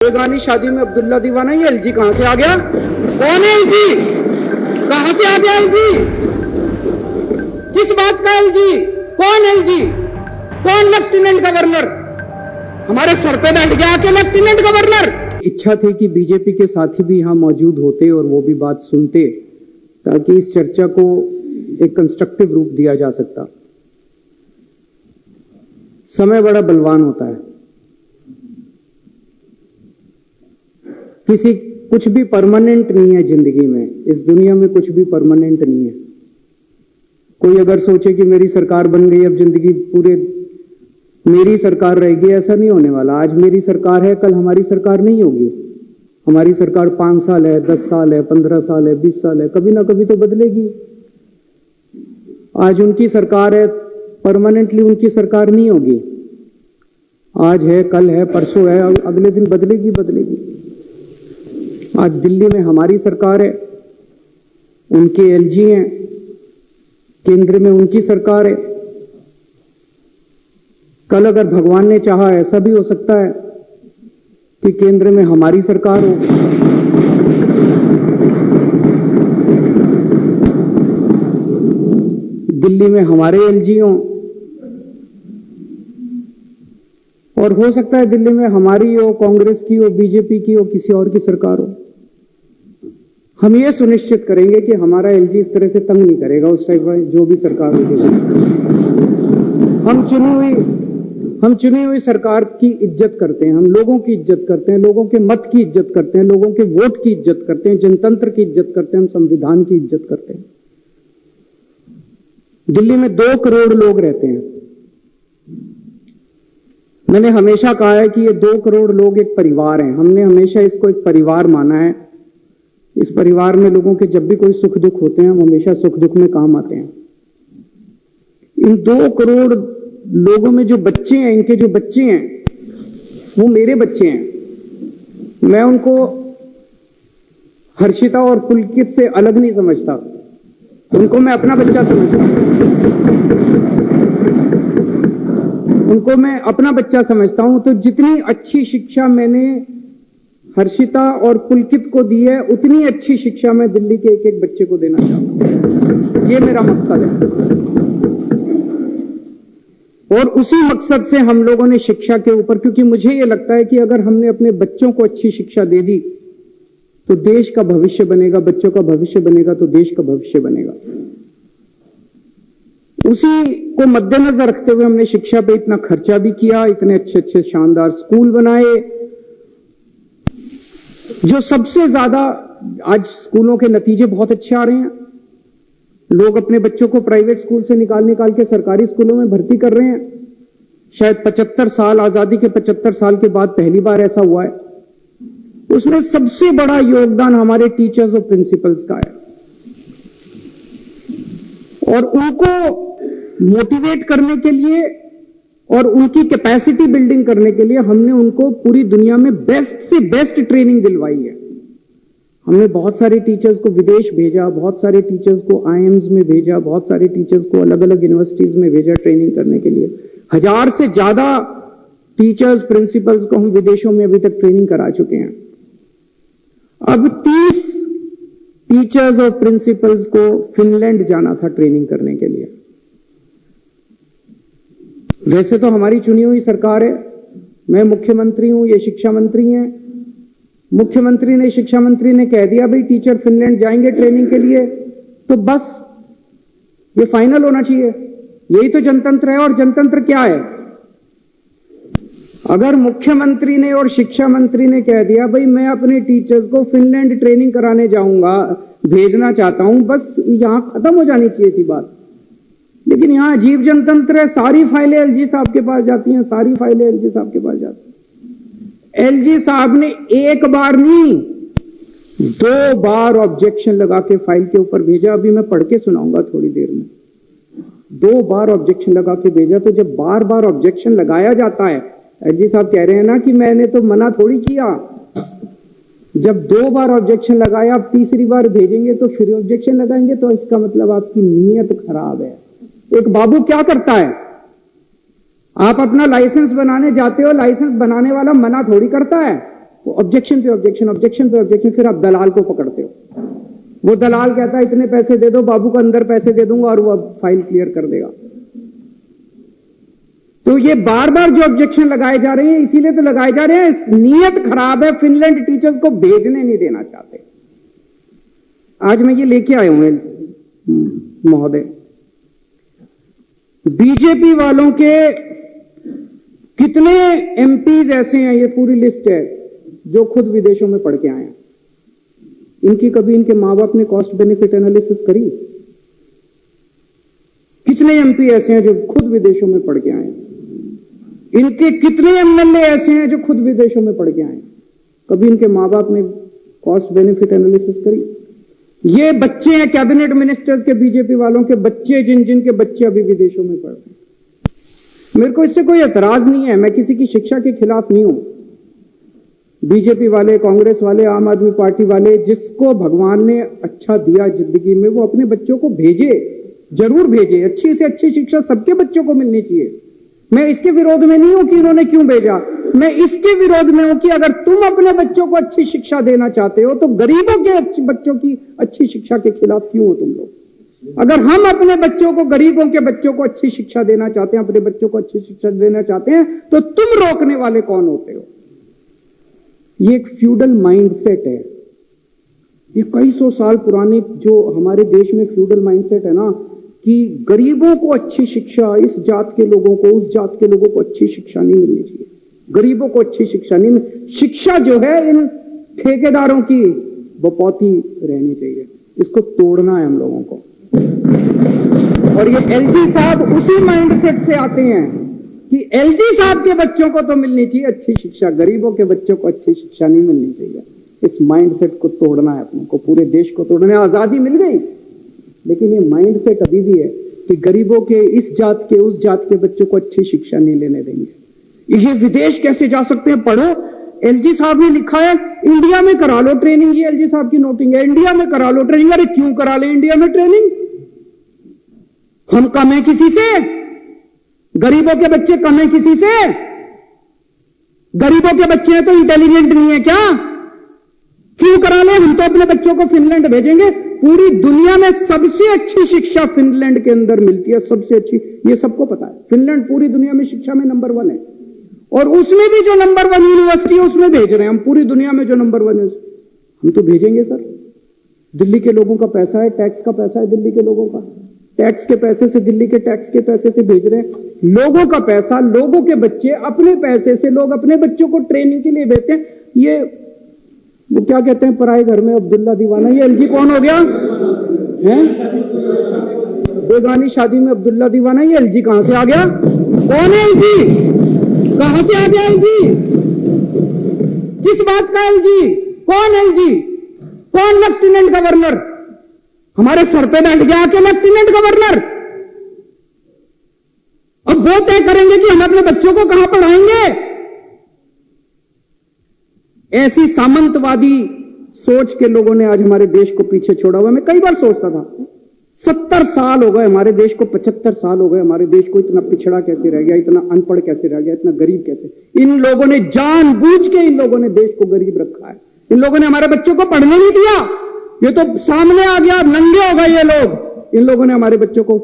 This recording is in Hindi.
बेगानी शादी में अब्दुल्ला दीवाना, ये एलजी कहां से आ गया? कौन है एलजी? कहां से आ गया एलजी? किस बात का एलजी? कौन एलजी? कौन लेफ्टिनेंट गवर्नर? हमारे सर पे बैठ गया के लेफ्टिनेंट गवर्नर। इच्छा थी कि बीजेपी के साथी भी यहां मौजूद होते और वो भी बात सुनते, ताकि इस चर्चा को एक कंस्ट्रक्टिव रूप दिया जा सकता। समय बड़ा बलवान होता है, कुछ भी परमानेंट नहीं है जिंदगी में। इस दुनिया में कुछ भी परमानेंट नहीं है। कोई अगर सोचे कि मेरी सरकार बन गई, अब जिंदगी पूरे मेरी सरकार रहेगी, ऐसा नहीं होने वाला। आज मेरी सरकार है, कल हमारी सरकार नहीं होगी। हमारी सरकार 5 साल है, 10 साल है, 15 साल है, 20 साल है, कभी ना कभी तो बदलेगी। आज उनकी सरकार है, परमानेंटली उनकी सरकार नहीं होगी। आज है, कल है, परसों है, अगले दिन बदलेगी। आज दिल्ली में हमारी सरकार है, उनके एलजी हैं, केंद्र में उनकी सरकार है। कल अगर भगवान ने चाहा, ऐसा भी हो सकता है कि केंद्र में हमारी सरकार हो। दिल्ली में हमारे एलजी हों, और हो सकता है दिल्ली में हमारी हो, कांग्रेस की हो, बीजेपी की हो, किसी और की सरकार हो। हम ये सुनिश्चित करेंगे कि हमारा एलजी इस तरह से तंग नहीं करेगा उस टाइप का, जो भी सरकार होगी। हम चुनी हुई सरकार की इज्जत करते हैं, हम लोगों की इज्जत करते हैं, लोगों के मत की इज्जत करते हैं, लोगों के वोट की इज्जत करते हैं, जनतंत्र की इज्जत करते हैं, हम संविधान की इज्जत करते हैं। दिल्ली में 2 करोड़ लोग रहते हैं। मैंने हमेशा कहा है कि ये 2 करोड़ लोग एक परिवार हैं। हमने हमेशा इसको एक परिवार माना है। इस परिवार में लोगों के जब भी कोई सुख दुख होते हैं, हम हमेशा सुख दुख में काम आते हैं। इन 2 करोड़ लोगों में जो बच्चे हैं, इनके जो बच्चे हैं, वो मेरे बच्चे हैं। मैं उनको हर्षिता और पुलकित से अलग नहीं समझता, उनको मैं अपना बच्चा समझता हूं। उनको मैं अपना बच्चा समझता हूं। तो जितनी अच्छी शिक्षा मैंने हर्षिता और पुलकित को दी है, उतनी अच्छी शिक्षा मैं दिल्ली के एक एक बच्चे को देना चाहता हूं। ये मेरा मकसद है, और उसी मकसद से हम लोगों ने शिक्षा के ऊपर, क्योंकि मुझे ये लगता है कि अगर हमने अपने बच्चों को अच्छी शिक्षा दे दी तो देश का भविष्य बनेगा, बच्चों का भविष्य बनेगा तो देश का भविष्य बनेगा। उसी को मद्देनजर रखते हुए हमने शिक्षा पे इतना खर्चा भी किया, इतने अच्छे अच्छे शानदार स्कूल बनाए। जो सबसे ज्यादा आज स्कूलों के नतीजे बहुत अच्छे आ रहे हैं। लोग अपने बच्चों को प्राइवेट स्कूल से निकाल के सरकारी स्कूलों में भर्ती कर रहे हैं। शायद 75 साल, आजादी के 75 साल के बाद पहली बार ऐसा हुआ है। उसमें सबसे बड़ा योगदान हमारे टीचर्स और प्रिंसिपल्स का है, और उनको मोटिवेट करने के लिए और उनकी कैपेसिटी बिल्डिंग करने के लिए हमने उनको पूरी दुनिया में बेस्ट से बेस्ट ट्रेनिंग दिलवाई है। हमने बहुत सारे टीचर्स को विदेश भेजा, बहुत सारे टीचर्स को आईएम्स में भेजा, बहुत सारे टीचर्स को अलग अलग यूनिवर्सिटीज में भेजा ट्रेनिंग करने के लिए। 1000 से ज्यादा टीचर्स, प्रिंसिपल्स को हम विदेशों में अभी तक ट्रेनिंग करा चुके हैं। अब 30 टीचर्स और प्रिंसिपल्स को फिनलैंड जाना था ट्रेनिंग करने के लिए। वैसे तो हमारी चुनी हुई सरकार है, मैं मुख्यमंत्री हूं, ये शिक्षा मंत्री हैं। मुख्यमंत्री ने, शिक्षा मंत्री ने कह दिया भाई टीचर फिनलैंड जाएंगे ट्रेनिंग के लिए, तो बस ये फाइनल होना चाहिए। यही तो जनतंत्र है। और जनतंत्र क्या है? अगर मुख्यमंत्री ने और शिक्षा मंत्री ने कह दिया भाई मैं अपने टीचर्स को फिनलैंड ट्रेनिंग कराने जाऊंगा, भेजना चाहता हूं, बस यहां खत्म हो जानी चाहिए थी बात। लेकिन यहां अजीब जनतंत्र है। सारी फाइलें एलजी साहब के पास जाती हैं, सारी फाइलें एलजी साहब के पास जाती हैं। एलजी साहब ने एक बार नहीं, 2 बार ऑब्जेक्शन लगा के फाइल के ऊपर भेजा। अभी मैं पढ़ के सुनाऊंगा थोड़ी देर में। 2 बार ऑब्जेक्शन लगा के भेजा। तो जब बार बार ऑब्जेक्शन लगाया जाता है, एलजी साहब कह रहे हैं ना कि मैंने तो मना थोड़ी किया। जब 2 बार ऑब्जेक्शन लगाया, आप तीसरी बार भेजेंगे तो फिर ऑब्जेक्शन लगाएंगे, तो इसका मतलब आपकी नीयत खराब है। एक बाबू क्या करता है? आप अपना लाइसेंस बनाने जाते हो, लाइसेंस बनाने वाला मना थोड़ी करता है। ऑब्जेक्शन पे ऑब्जेक्शन, ऑब्जेक्शन पे ऑब्जेक्शन, फिर आप दलाल को पकड़ते हो। वो दलाल कहता है इतने पैसे दे दो, बाबू को अंदर पैसे दे दूंगा और वो फाइल क्लियर कर देगा। तो ये बार बार जो ऑब्जेक्शन लगाए जा रहे हैं, इसीलिए तो लगाए जा रहे हैं, नीयत खराब है, फिनलैंड टीचर्स को भेजने नहीं देना चाहते। आज मैं ये लेके आया हूं महोदय, बीजेपी वालों के कितने एमपीज ऐसे हैं, ये पूरी लिस्ट है, जो खुद विदेशों में पढ़ के आए हैं। इनकी कभी इनके मां बाप ने कॉस्ट बेनिफिट एनालिसिस करी? कितने एमपी ऐसे हैं जो खुद विदेशों में पढ़ के आए हैं? इनके कितने एमएलए ऐसे हैं जो खुद विदेशों में पढ़ के आए हैं? कभी इनके मां बाप ने कॉस्ट बेनिफिट एनालिसिस करी? ये बच्चे हैं कैबिनेट मिनिस्टर्स के, बीजेपी वालों के बच्चे, जिन के बच्चे अभी विदेशों में पढ़ रहे हैं। मेरे को इससे कोई एतराज नहीं है, मैं किसी की शिक्षा के खिलाफ नहीं हूं। बीजेपी वाले, कांग्रेस वाले, आम आदमी पार्टी वाले, जिसको भगवान ने अच्छा दिया जिंदगी में, वो अपने बच्चों को भेजे, जरूर भेजे। अच्छी से अच्छी शिक्षा सबके बच्चों को मिलनी चाहिए। मैं इसके विरोध में नहीं हूं कि इन्होंने क्यों भेजा, मैं इसके विरोध में हूं कि अगर तुम अपने बच्चों को अच्छी शिक्षा देना चाहते हो तो गरीबों के बच्चों की अच्छी शिक्षा के खिलाफ क्यों हो तुम लोग? अगर हम अपने बच्चों को, गरीबों के बच्चों को अच्छी शिक्षा देना चाहते हैं, अपने बच्चों को अच्छी शिक्षा देना चाहते हैं, तो तुम रोकने वाले कौन होते हो? ये एक फ्यूडल माइंडसेट है, ये कई सौ साल पुराने जो हमारे देश में फ्यूडल माइंडसेट है ना, कि गरीबों को अच्छी शिक्षा, इस जात के लोगों को, उस जात के लोगों को अच्छी शिक्षा नहीं मिलनी चाहिए, गरीबों को अच्छी शिक्षा नहीं मिलनी। शिक्षा जो है इन ठेकेदारों की बपौती रहनी चाहिए, इसको तोड़ना है हम लोगों को। और ये एलजी साहब उसी माइंडसेट से आते हैं कि एलजी साहब के बच्चों को तो मिलनी चाहिए अच्छी शिक्षा, गरीबों के बच्चों को अच्छी शिक्षा नहीं मिलनी चाहिए। इस माइंडसेट को तोड़ना है अपने को, पूरे देश को तोड़ना है। आजादी मिल गई, लेकिन ये माइंडसेट अभी भी है कि गरीबों के, इस जात के, उस जात के बच्चों को अच्छी शिक्षा नहीं लेने देंगे। ये विदेश कैसे जा सकते हैं? पढ़ो, एलजी साहब ने लिखा है इंडिया में करा लो ट्रेनिंग। ये एलजी साहब की नोटिंग है, इंडिया में करा लो ट्रेनिंग। अरे क्यों करा ले इंडिया में ट्रेनिंग? हम कम है किसी से? गरीबों के बच्चे कम है किसी से? गरीबों के बच्चे हैं तो इंटेलिजेंट नहीं है क्या? क्यों करा ले? हम तो अपने बच्चों को फिनलैंड भेजेंगे। पूरी दुनिया में सबसे अच्छी शिक्षा फिनलैंड के अंदर मिलती है, सबसे अच्छी, ये सबको पता है। फिनलैंड पूरी दुनिया में शिक्षा में नंबर 1 है, और उसमें भी जो नंबर 1 यूनिवर्सिटी है उसमें भेज रहे हैं हम। पूरी दुनिया में जो नंबर 1 है हम तो भेजेंगे सर। दिल्ली के लोगों का पैसा है, टैक्स का पैसा है दिल्ली के लोगों का, टैक्स के पैसे से, दिल्ली के टैक्स के पैसे से भेज रहे हैं। लोगों का पैसा, लोगों के बच्चे, अपने पैसे से लोग अपने बच्चों को ट्रेनिंग के लिए भेजते हैं। ये वो क्या कहते हैं, पराए घर में अब्दुल्ला दीवाना। ये एलजी कौन हो गया है? बेगानी शादी में अब्दुल्ला दीवाना। ये एलजी कहां से आ गया? कौन है एलजी? कहां से आ गया एलजी? किस बात का एलजी? कौन एलजी? कौन लेफ्टिनेंट गवर्नर? हमारे सर पे बैठ गया के लेफ्टिनेंट गवर्नर। अब वो तय करेंगे कि हम अपने बच्चों को कहां पढ़ाएंगे। ऐसी सामंतवादी सोच के लोगों ने आज हमारे देश को पीछे छोड़ा हुआ। मैं कई बार सोचता था 70 साल हो गए हमारे देश को, 75 साल हो गए हमारे देश को, इतना पिछड़ा कैसे रह गया, इतना अनपढ़ कैसे रह गया, इतना गरीब कैसे। इन लोगों ने जानबूझ के, इन लोगों ने देश को गरीब रखा है। इन लोगों ने हमारे बच्चों को पढ़ने नहीं दिया। ये तो सामने आ गया, नंगे हो गए ये लोग। इन लोगों ने हमारे बच्चों को